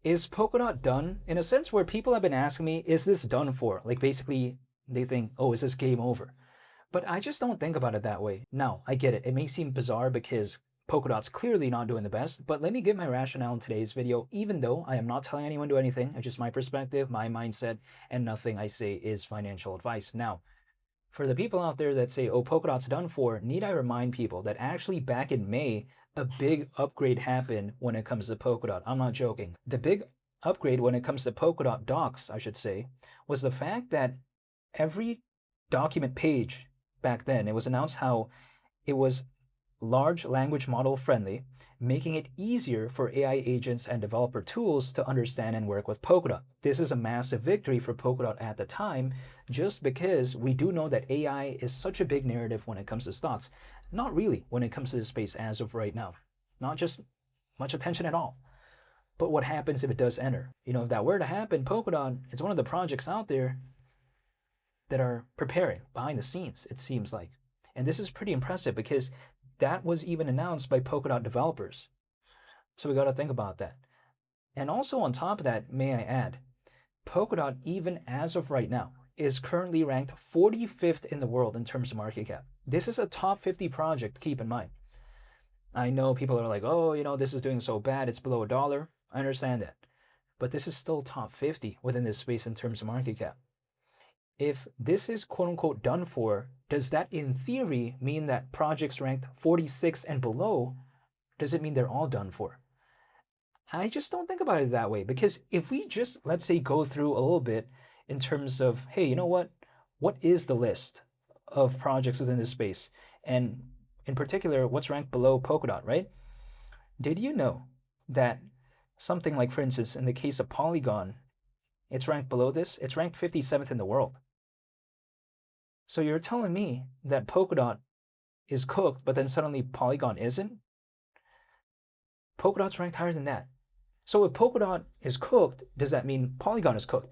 Is Polkadot done? In a sense where people have been asking me, is this done for? Like basically they think, oh, is this game over? But I just don't think about it that way. Now, I get it. It may seem bizarre because Polkadot's clearly not doing the best, but let me give my rationale in today's video, even though I am not telling anyone to do anything. It's just my perspective, my mindset, and nothing I say is financial advice. Now, for the people out there that say, oh, Polkadot's done for, need I remind people that actually back in May, a big upgrade happened when it comes to Polkadot. I'm not joking. The big upgrade when it comes to Polkadot docs, I should say, was the fact that every document page back then, it was announced how it was large language model friendly, making it easier for AI agents and developer tools to understand and work with Polkadot. This is a massive victory for Polkadot at the time, just because we do know that AI is such a big narrative when it comes to stocks. Not really when it comes to this space as of right now. Not just much attention at all. But what happens if it does enter? You know, if that were to happen, Polkadot, it's one of the projects out there that are preparing behind the scenes, it seems like. And this is pretty impressive because that was even announced by Polkadot developers. So we got to think about that. And also on top of that, may I add, Polkadot, even as of right now, is currently ranked 45th in the world in terms of market cap. This is a top 50 project, keep in mind. I know people are like, oh, you know, this is doing so bad, it's below $1. I understand that. But this is still top 50 within this space in terms of market cap. If this is quote unquote done for, does that in theory mean that projects ranked 46 and below, does it mean they're all done for? I just don't think about it that way, because if we just, let's say, go through a little bit in terms of, hey, you know what? What is the list of projects within this space? And in particular, what's ranked below Polkadot, right? Did you know that something like, for instance, in the case of Polygon, it's ranked below this? It's ranked 57th in the world. So you're telling me that Polkadot is cooked, but then suddenly Polygon isn't? Polkadot's ranked higher than that. So if Polkadot is cooked, does that mean Polygon is cooked?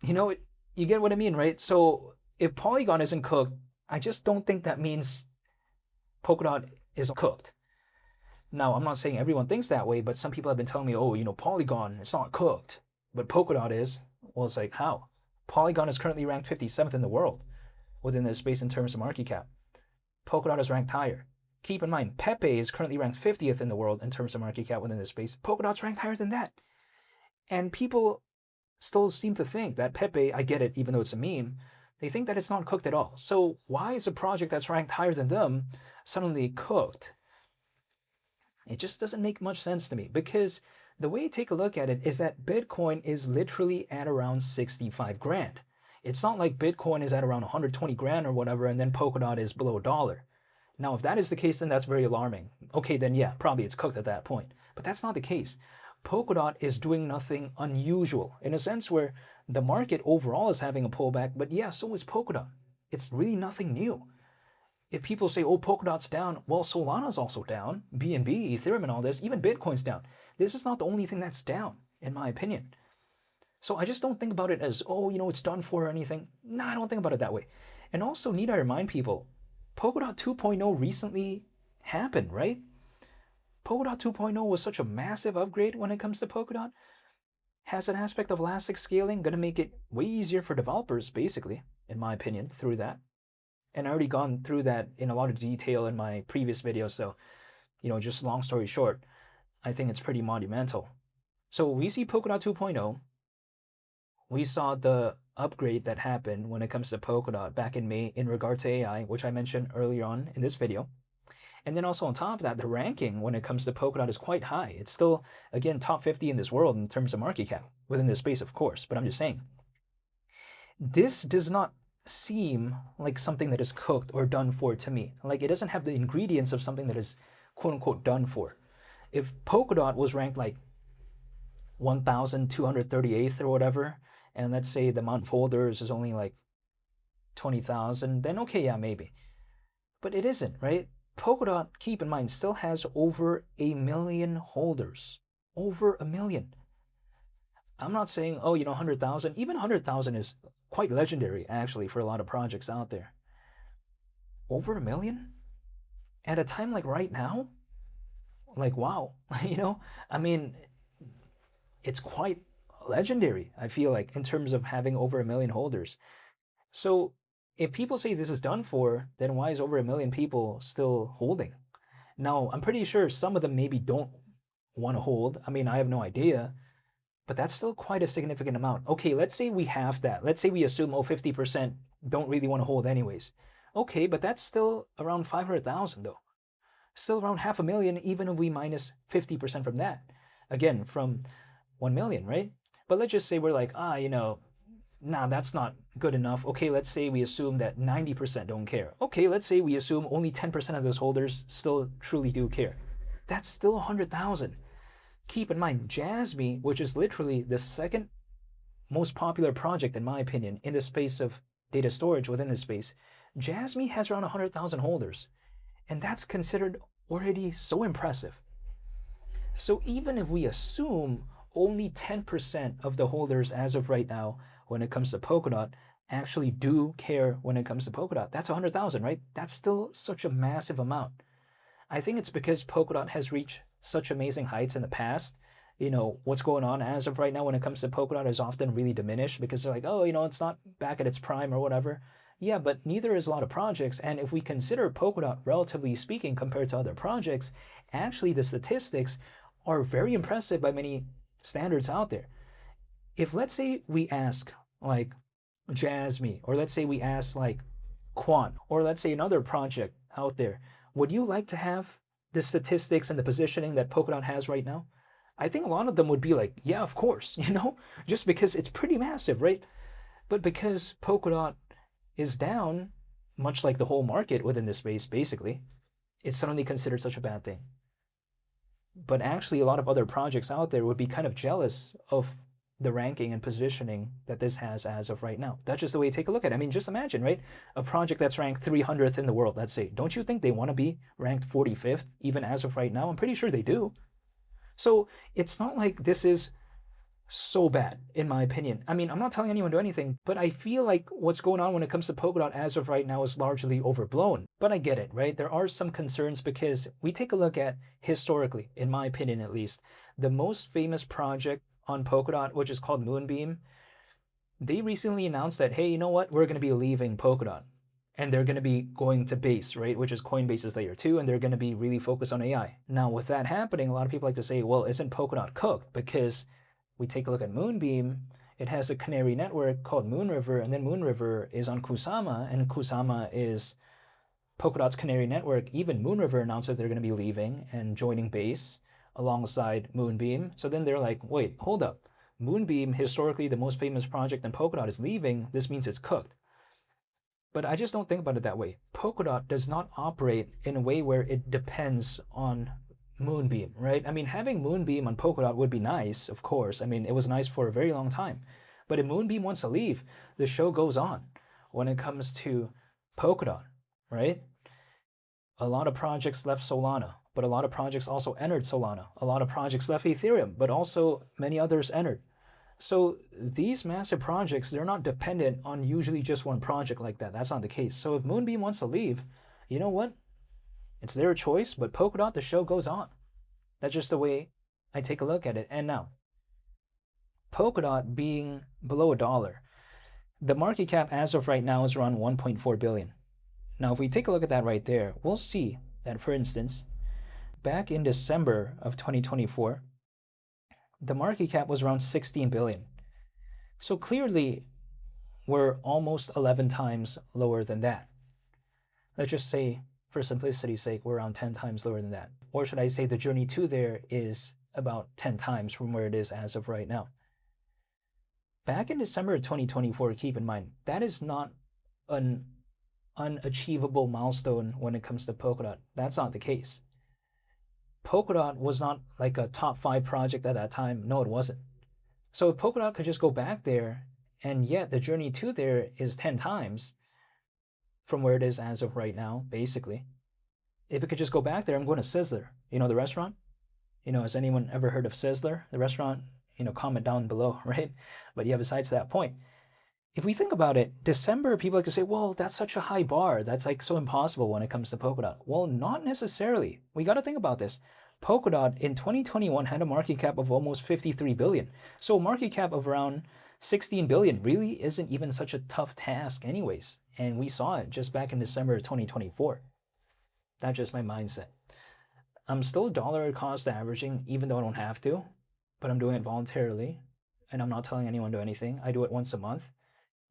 You know, you get what I mean, right? So if Polygon isn't cooked, I just don't think that means Polkadot is cooked. Now, I'm not saying everyone thinks that way, but some people have been telling me, oh, you know, Polygon, it's not cooked, but Polkadot is. Well, it's like, how? Polygon is currently ranked 57th in the world within this space in terms of market cap. Polkadot is ranked higher. Keep in mind, Pepe is currently ranked 50th in the world in terms of market cap within this space. Polkadot's ranked higher than that. And people still seem to think that Pepe, I get it, even though it's a meme, they think that it's not cooked at all. So why is a project that's ranked higher than them suddenly cooked? It just doesn't make much sense to me, because the way you take a look at it is that Bitcoin is literally at around 65 grand. It's not like Bitcoin is at around 120 grand or whatever, and then Polkadot is below $1. Now, if that is the case, then that's very alarming. Okay, then yeah, probably it's cooked at that point. But that's not the case. Polkadot is doing nothing unusual, in a sense where the market overall is having a pullback, but yeah, so is Polkadot. It's really nothing new. If people say, oh, Polkadot's down, well, Solana's also down, BNB, Ethereum and all this, even Bitcoin's down. This is not the only thing that's down, in my opinion. So I just don't think about it as, oh, you know, it's done for or anything. No, I don't think about it that way. And also, need I remind people, Polkadot 2.0 recently happened, right? Polkadot 2.0 was such a massive upgrade when it comes to Polkadot. Has an aspect of elastic scaling, going to make it way easier for developers, basically, in my opinion, through that. And I already gone through that in a lot of detail in my previous video, so, you know, just long story short, I think it's pretty monumental. So we see Polkadot 2.0. We saw the upgrade that happened when it comes to Polkadot back in May in regard to AI, which I mentioned earlier on in this video. And then also on top of that, the ranking when it comes to Polkadot is quite high. It's still, again, top 50 in this world in terms of market cap, within this space, of course, but I'm just saying. This does not seem like something that is cooked or done for to me. Like, it doesn't have the ingredients of something that is quote-unquote done for. If Polkadot was ranked like 1,238th or whatever, and let's say the amount of holders is only like 20,000, then okay, yeah, maybe. But it isn't, right? Polkadot, keep in mind, still has over 1 million holders. Over 1 million. I'm not saying, oh, you know, 100,000. Even 100,000 is quite legendary, actually, for a lot of projects out there. Over 1 million? At a time like right now? Like, wow. You know, I mean, it's quite legendary, I feel like, in terms of having over 1 million holders. So if people say this is done for, then why is over 1 million people still holding? Now, I'm pretty sure some of them maybe don't want to hold. I mean, I have no idea, but that's still quite a significant amount. Okay, let's say we have that. Let's say we assume, 50% don't really want to hold anyways. Okay, but that's still around 500,000 though. Still around 500,000, even if we minus 50% from that. Again, from 1 million, right? But let's just say we're like, nah, that's not good enough. Okay, let's say we assume that 90% don't care. Okay, let's say we assume only 10% of those holders still truly do care. That's still 100,000. Keep in mind, Jasmy, which is literally the second most popular project, in my opinion, in the space of data storage within this space, Jasmy has around 100,000 holders. And that's considered already so impressive. So even if we assume only 10% of the holders as of right now when it comes to Polkadot actually do care when it comes to Polkadot, that's 100,000, right? That's still such a massive amount. I think it's because Polkadot has reached such amazing heights in the past. What's going on as of right now when it comes to Polkadot is often really diminished because they're like, it's not back at its prime or whatever. Yeah, but neither is a lot of projects. And if we consider Polkadot, relatively speaking, compared to other projects, actually the statistics are very impressive by many standards out there. If let's say we ask like Jasmy, or let's say we ask like Quant, or let's say another project out there, would you like to have the statistics and the positioning that Polkadot has right now? I think a lot of them would be like, yeah, of course, just because it's pretty massive, right? But because Polkadot is down, much like the whole market within this space, basically, it's suddenly considered such a bad thing. But actually, a lot of other projects out there would be kind of jealous of the ranking and positioning that this has as of right now. That's just the way you take a look at it. I mean, just imagine, right? A project that's ranked 300th in the world, let's say. Don't you think they want to be ranked 45th, even as of right now? I'm pretty sure they do. So it's not like this is so bad, in my opinion. I mean, I'm not telling anyone to do anything, but I feel like what's going on when it comes to Polkadot as of right now is largely overblown. But I get it, right? There are some concerns because we take a look at, historically, in my opinion at least, the most famous project on Polkadot, which is called Moonbeam. They recently announced that, hey, you know what? We're going to be leaving Polkadot. And they're going to be going to Base, right? Which is Coinbase's layer 2, and they're going to be really focused on AI. Now, with that happening, a lot of people like to say, well, isn't Polkadot cooked? Because we take a look at Moonbeam, it has a canary network called Moonriver, and then Moonriver is on Kusama, and Kusama is Polkadot's canary network. Even Moonriver announced that they're going to be leaving and joining Base alongside Moonbeam. So then they're like, wait, hold up. Moonbeam, historically the most famous project in Polkadot, is leaving. This means it's cooked. But I just don't think about it that way. Polkadot does not operate in a way where it depends on Moonbeam, right? I mean, having Moonbeam on Polkadot would be nice, of course. I mean, it was nice for a very long time. But if Moonbeam wants to leave, the show goes on when it comes to Polkadot, right? A lot of projects left Solana, but a lot of projects also entered Solana. A lot of projects left Ethereum, but also many others entered. So these massive projects, they're not dependent on usually just one project like that. That's not the case. So if Moonbeam wants to leave, you know what? It's their choice, but Polkadot, the show goes on. That's just the way I take a look at it. And now, Polkadot being below $1, the market cap as of right now is around 1.4 billion. Now, if we take a look at that right there, we'll see that, for instance, back in December of 2024, the market cap was around 16 billion. So clearly, we're almost 11 times lower than that. Let's just say, for simplicity's sake, we're around 10 times lower than that. Or should I say the journey to there is about 10 times from where it is as of right now. Back in December of 2024, keep in mind, that is not an unachievable milestone when it comes to Polkadot. That's not the case. Polkadot was not like a top 5 project at that time. No, it wasn't. So if Polkadot could just go back there, and yet the journey to there is 10 times from where it is as of right now, basically. If it could just go back there, I'm going to Sizzler. You know, the restaurant? Has anyone ever heard of Sizzler, the restaurant? Comment down below, right? But yeah, besides that point, if we think about it, December, people like to say, well, that's such a high bar. That's like so impossible when it comes to Polkadot. Well, not necessarily. We got to think about this. Polkadot in 2021 had a market cap of almost 53 billion. So a market cap of around 16 billion really isn't even such a tough task anyways. And we saw it just back in December of 2024. That's just my mindset. I'm still dollar cost averaging, even though I don't have to, but I'm doing it voluntarily, and I'm not telling anyone to do anything. I do it once a month,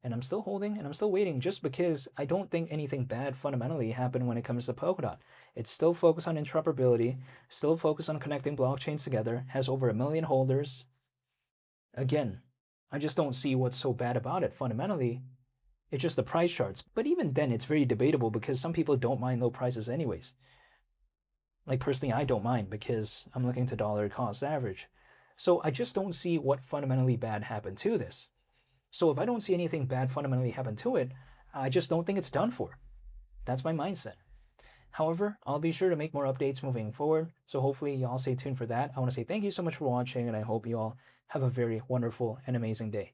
and I'm still holding and I'm still waiting just because I don't think anything bad fundamentally happened when it comes to Polkadot. It's still focused on interoperability, still focused on connecting blockchains together, has over 1 million holders. Again, I just don't see what's so bad about it fundamentally. It's just the price charts. But even then, it's very debatable because some people don't mind low prices anyways. Like personally, I don't mind because I'm looking to dollar cost average. So I just don't see what fundamentally bad happened to this. So if I don't see anything bad fundamentally happen to it, I just don't think it's done for. That's my mindset. However, I'll be sure to make more updates moving forward. So hopefully y'all stay tuned for that. I want to say thank you so much for watching, and I hope you all have a very wonderful and amazing day.